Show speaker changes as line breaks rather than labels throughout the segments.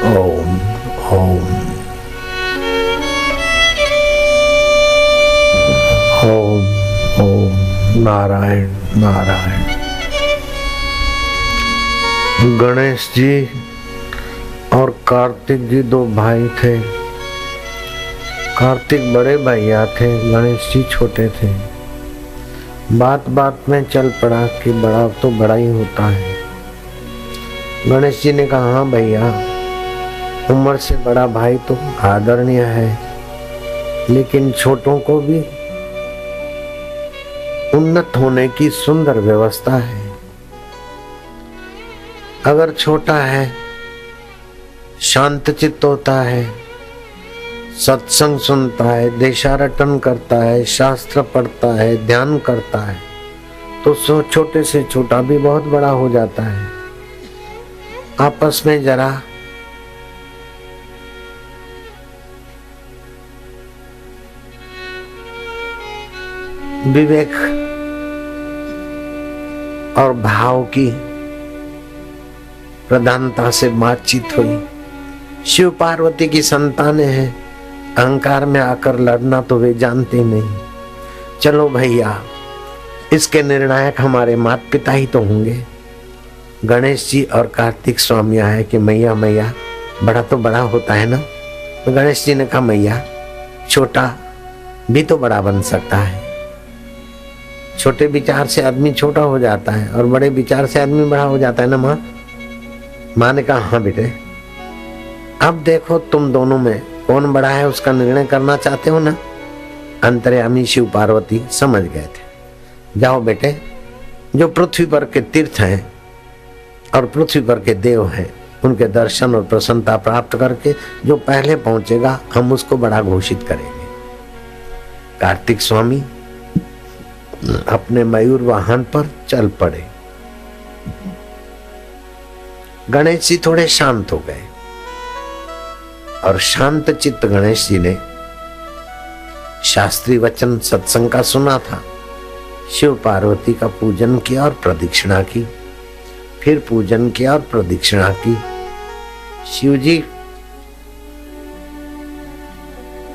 ओम ओम ओम ओम नारायण नारायण। गणेश जी और कार्तिक जी दो भाई थे। कार्तिक बड़े भैया थे, गणेश जी छोटे थे। बात बात में चल पड़ा कि बड़ा तो बड़ा ही होता है। गणेश जी ने कहा, हाँ भैया, उम्र से बड़ा भाई तो आदरणीय है, लेकिन छोटों को भी उन्नत होने की सुंदर व्यवस्था है। अगर छोटा है, शांत चित्त होता है, सत्संग सुनता है, देशारटन करता है, शास्त्र पढ़ता है, ध्यान करता है, तो छोटे से छोटा भी बहुत बड़ा हो जाता है। आपस में जरा विवेक और भाव की प्रधानता से बातचीत हुई। शिव पार्वती की संतानें हैं, अहंकार में आकर लड़ना तो वे जानते नहीं। चलो भैया, इसके निर्णायक हमारे माता पिता ही तो होंगे। गणेश जी और कार्तिक स्वामी आए कि मैया मैया, बड़ा तो बड़ा होता है ना। तो गणेश जी ने कहा, मैया, छोटा भी तो बड़ा बन सकता है। छोटे विचार से आदमी छोटा हो जाता है और बड़े विचार से आदमी बड़ा हो जाता है ना माँ। माँ ने कहा, हाँ बेटे, अब देखो तुम दोनों में कौन बड़ा है उसका निर्णय करना चाहते हो ना। अंतर्यामी शिव पार्वती समझ गए थे। जाओ बेटे, जो पृथ्वी पर के तीर्थ हैं और पृथ्वी पर के देव हैं, उनके दर्शन और प्रसन्नता प्राप्त करके जो पहले पहुंचेगा हम उसको बड़ा घोषित करेंगे। कार्तिक स्वामी अपने मयूर वाहन पर चल पड़े। गणेश जी थोड़े शांत हो गए और शांत चित्त गणेश जी ने शास्त्रीय वचन सत्संग का सुना था। शिव पार्वती का पूजन किया और प्रदक्षिणा की, फिर पूजन किया और प्रदक्षिणा की। शिव जी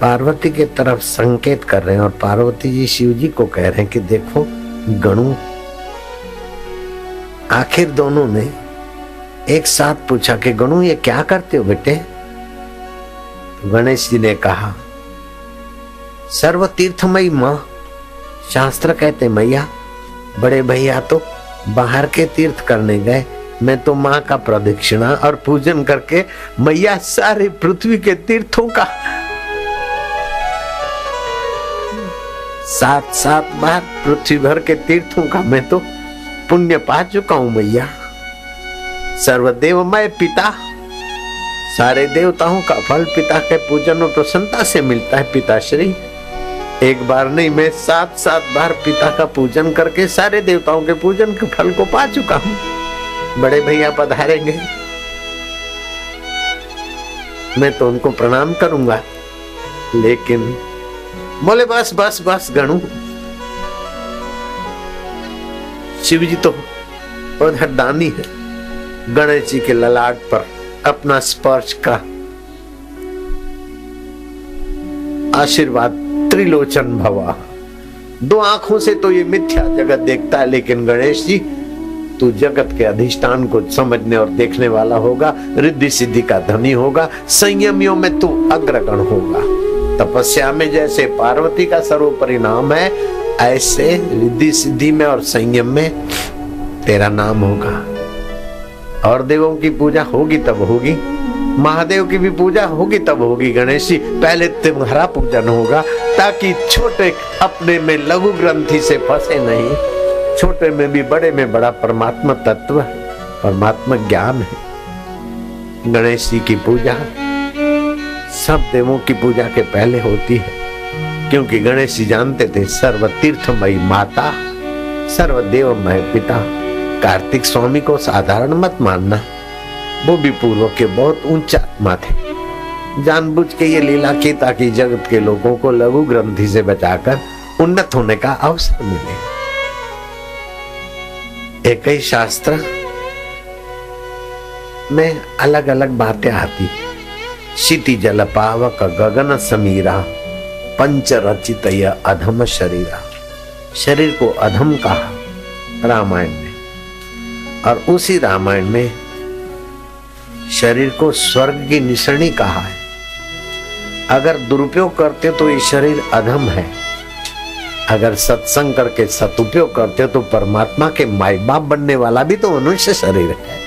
पार्वती के तरफ संकेत कर रहे हैं और पार्वती जी शिव जी को कह रहे हैं कि देखो गणु। आखिर दोनों ने एक साथ पूछा कि गणु ये क्या करते हो बेटे। गणेश जी ने कहा, सर्व तीर्थमयी माँ, शास्त्र कहते मैया, बड़े भैया तो बाहर के तीर्थ करने गए, मैं तो माँ का प्रदक्षिणा और पूजन करके मैया सारे पृथ्वी के तीर्थों का 7 बार पृथ्वी भर के तीर्थों का मैं तो पुण्य पा चुका हूं मैया। सर्वदेवमय पिता, सारे देवताओं का फल पिता के पूजन और प्रसन्नता से मिलता है पिताश्री। एक बार नहीं, मैं 7 बार पिता का पूजन करके सारे देवताओं के पूजन के फल को पा चुका हूं। बड़े भैया पधारेंगे, मैं तो उनको प्रणाम करूंगा, लेकिन बोले बस बस बस गणु। शिव जी तो उधर दानी है। गणेश जी के ललाट पर अपना स्पर्श का आशीर्वाद, त्रिलोचन भवा। 2 आंखों से तो ये मिथ्या जगत देखता है, लेकिन गणेश जी तू जगत के अधिष्ठान को समझने और देखने वाला होगा, रिद्धि सिद्धि का धनी होगा, संयमियों में तू अग्रगण होगा। तपस्या में जैसे पार्वती का सर्वोपरि नाम है, ऐसे रिद्धि सिद्धि में और संयम में तेरा नाम होगा। और देवों की पूजा होगी तब होगी, महादेव की भी पूजा होगी तब होगी। गणेश जी, पहले तुम्हारा पूजन होगा ताकि छोटे अपने में लघु ग्रंथि से फंसे नहीं। छोटे में भी बड़े में बड़ा परमात्मा तत्व, परमात्मा ज्ञान है। गणेश जी की पूजा सब देवों की पूजा के पहले होती है, क्योंकि गणेश जी जानते थे सर्व तीर्थमयी माता, सर्व देवमय पिता। कार्तिक स्वामी को साधारण मत मानना, वो भी पूर्व के बहुत ऊंचा आत्मा थे। जानबूझ के ये लीला की ताकि जगत के लोगों को लघु ग्रंथि से बचाकर उन्नत होने का अवसर मिले। एक ही शास्त्र में अलग अलग बातें आती। क्षिति जल पावक गगन समीरा पंच रचित अधम शरीरा। शरीर को अधम कहा रामायण में, और उसी रामायण में शरीर को स्वर्ग की निशानी कहा है। अगर दुरुपयोग करते तो ये शरीर अधम है, अगर सत्संग करके सदुपयोग करते तो परमात्मा के माई बाप बनने वाला भी तो मनुष्य शरीर है।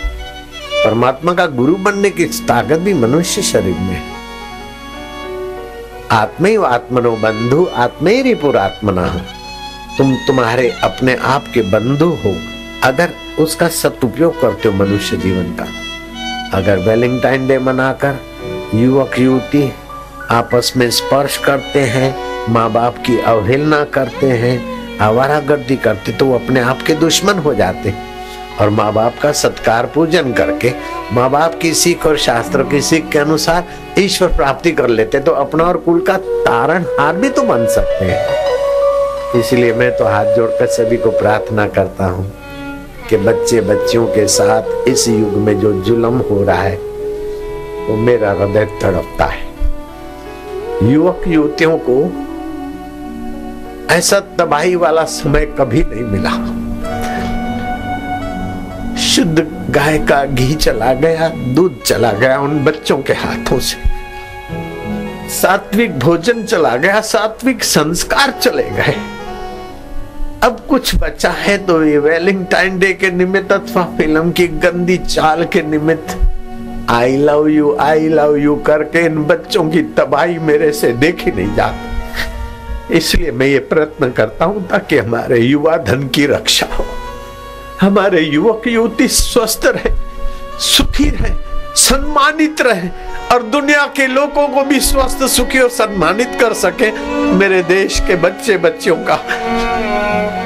परमात्मा का गुरु बनने की ताकत भी मनुष्य शरीर में है। आत्मैव आत्मनो बंधु आत्मैरिपुरात्मना। तुम तुम्हारे अपने आप के बंधु हो अगर उसका सदुपयोग करते हो मनुष्य जीवन का। अगर वैलेंटाइन डे मनाकर युवक युवती आपस में स्पर्श करते हैं, माँ बाप की अवहेलना करते हैं, आवारागर्दी करते, तो वो अपने आप के दुश्मन हो जाते। और माँ बाप का सत्कार पूजन करके माँ बाप की सीख और शास्त्र की सीख के अनुसार ईश्वर प्राप्ति कर लेते, तो अपना और कुल का तारणहार भी तो बन सकते हैं। इसलिए मैं तो हाथ जोड़कर सभी को प्रार्थना करता हूँ कि बच्चे बच्चियों के साथ इस युग में जो जुल्म हो रहा है वो मेरा हृदय तड़पता है। युवक युवतियों को ऐसा तबाही वाला समय कभी नहीं मिला। शुद्ध गाय का घी चला गया, दूध चला गया उन बच्चों के हाथों से, सात्विक भोजन चला गया, सात्विक संस्कार चले गए। अब कुछ बचा है तो ये वैलेंटाइन डे के निमित्त अथवा फिल्म की गंदी चाल के निमित्त आई लव यू करके इन बच्चों की तबाही मेरे से देखी नहीं जाती। इसलिए मैं ये प्रयत्न करता हूं ताकि हमारे युवा धन की रक्षा हो, हमारे युवक युवती स्वस्थ रहे, सुखी रहे, सम्मानित रहे और दुनिया के लोगों को भी स्वस्थ सुखी और सम्मानित कर सके। मेरे देश के बच्चे बच्चियों का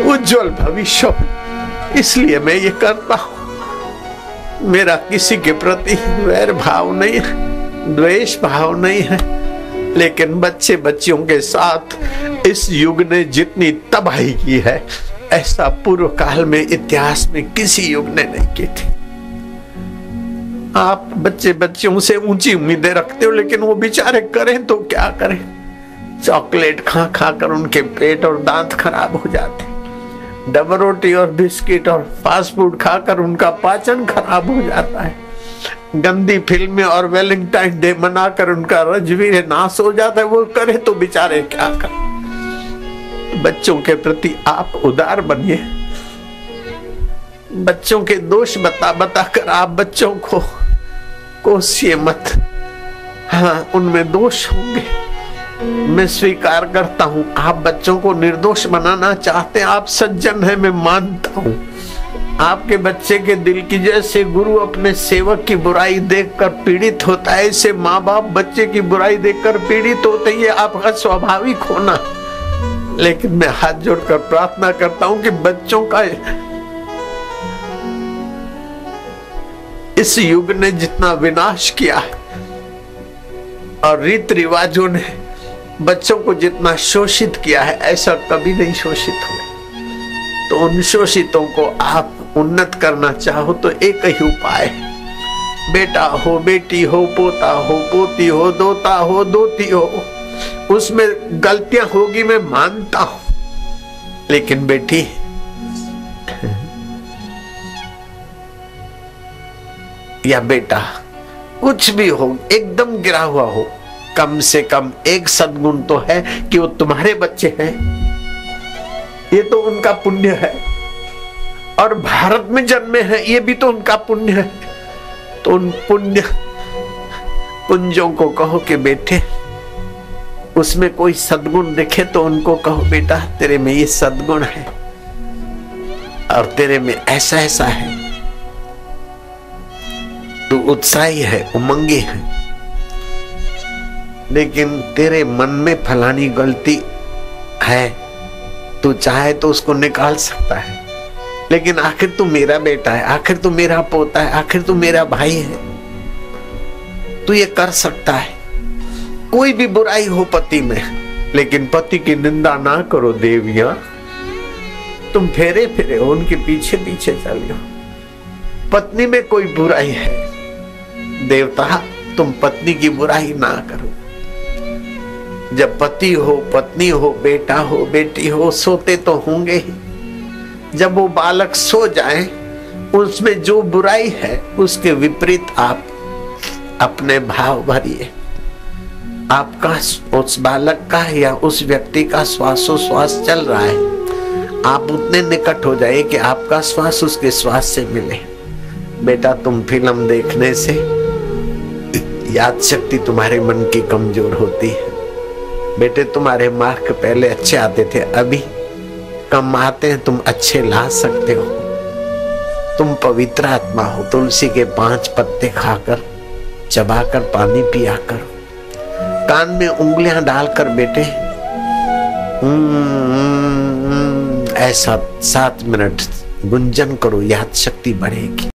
उज्जवल भविष्य हो। इसलिए मैं ये करता हूं। मेरा किसी के प्रति वैर भाव नहीं है, द्वेष भाव नहीं है, लेकिन बच्चे बच्चियों के साथ इस युग ने जितनी तबाही की है ऐसा पूर्व काल में इतिहास में किसी युग ने नहीं की थी। आप बच्चे बच्चियों से ऊंची उम्मीदें रखते हो, लेकिन वो बेचारे करें तो क्या करें। चॉकलेट खा खा कर उनके पेट और दांत खराब हो जाते, डबल रोटी और बिस्किट और फास्ट फूड खाकर उनका पाचन खराब हो जाता है, गंदी फिल्में और वैलेंटाइन डे मनाकर उनका रजवीर नाश हो जाता है। वो करे तो बेचारे क्या करें। बच्चों के प्रति आप उदार बनिए, बच्चों के दोष बता बता कर आप बच्चों को कोसिए मत। हाँ, उनमें दोष होंगे, मैं स्वीकार करता हूं। आप बच्चों को निर्दोष बनाना चाहते हैं, आप सज्जन हैं, मैं मानता हूं। आपके बच्चे के दिल की जैसे गुरु अपने सेवक की बुराई देखकर पीड़ित होता है, ऐसे माँ बाप बच्चे की बुराई देखकर पीड़ित होते हैं। ये आपका स्वाभाविक होना। लेकिन मैं हाथ जोड़कर प्रार्थना करता हूं कि बच्चों का इस युग ने जितना विनाश किया है और रीत रिवाजों ने बच्चों को जितना शोषित किया है, ऐसा कभी नहीं शोषित हुए। तो उन शोषितों को आप उन्नत करना चाहो तो एक ही उपाय, बेटा हो, बेटी हो, पोता हो, पोती हो, दोता हो, दोती हो, उसमें गलतियां होगी, मैं मानता हूं। लेकिन बेटी, या बेटा, कुछ भी हो, एकदम गिरा हुआ हो, कम से कम एक सद्गुण तो है कि वो तुम्हारे बच्चे हैं। ये तो उनका पुण्य है। और भारत में जन्मे हैं, ये भी तो उनका पुण्य है। तो उन पुण्य पुंजों को कहो कि बेटे, उसमें कोई सद्गुण दिखे तो उनको कहो, बेटा तेरे में ये सद्गुण है और तेरे में ऐसा ऐसा है, तू उत्साही है, उमंगी है, लेकिन तेरे मन में फलानी गलती है, तू चाहे तो उसको निकाल सकता है। लेकिन आखिर तू मेरा बेटा है, आखिर तू मेरा पोता है, आखिर तू मेरा भाई है, तू ये कर सकता है। कोई भी बुराई हो पति में, लेकिन पति की निंदा ना करो देवियां। तुम फेरे फेरे हो, उनके पीछे पीछे चलियो। पत्नी में कोई बुराई है, देवता तुम पत्नी की बुराई ना करो। जब पति हो, पत्नी हो, बेटा हो, बेटी हो, सोते तो होंगे ही। जब वो बालक सो जाए, उसमें जो बुराई है उसके विपरीत आप अपने भाव भरिए। आपका उस बालक का या उस व्यक्ति का श्वासोश्वास चल रहा है, आप उतने निकट हो जाइए कि आपका श्वास उसके श्वास से मिले। बेटा, तुम फिल्म देखने से याद शक्ति तुम्हारे मन की कमजोर होती है। बेटे, तुम्हारे मार्क पहले अच्छे आते थे, अभी कम आते हैं। तुम अच्छे ला सकते हो। तुम पवित्र आत्मा हो। तुलसी के 5 पत्ते खाकर, चबाकर पानी पिया करो। कान में उंगलियां डालकर बेटे ऐसा 7 मिनट गुंजन करो, याद शक्ति बढ़ेगी।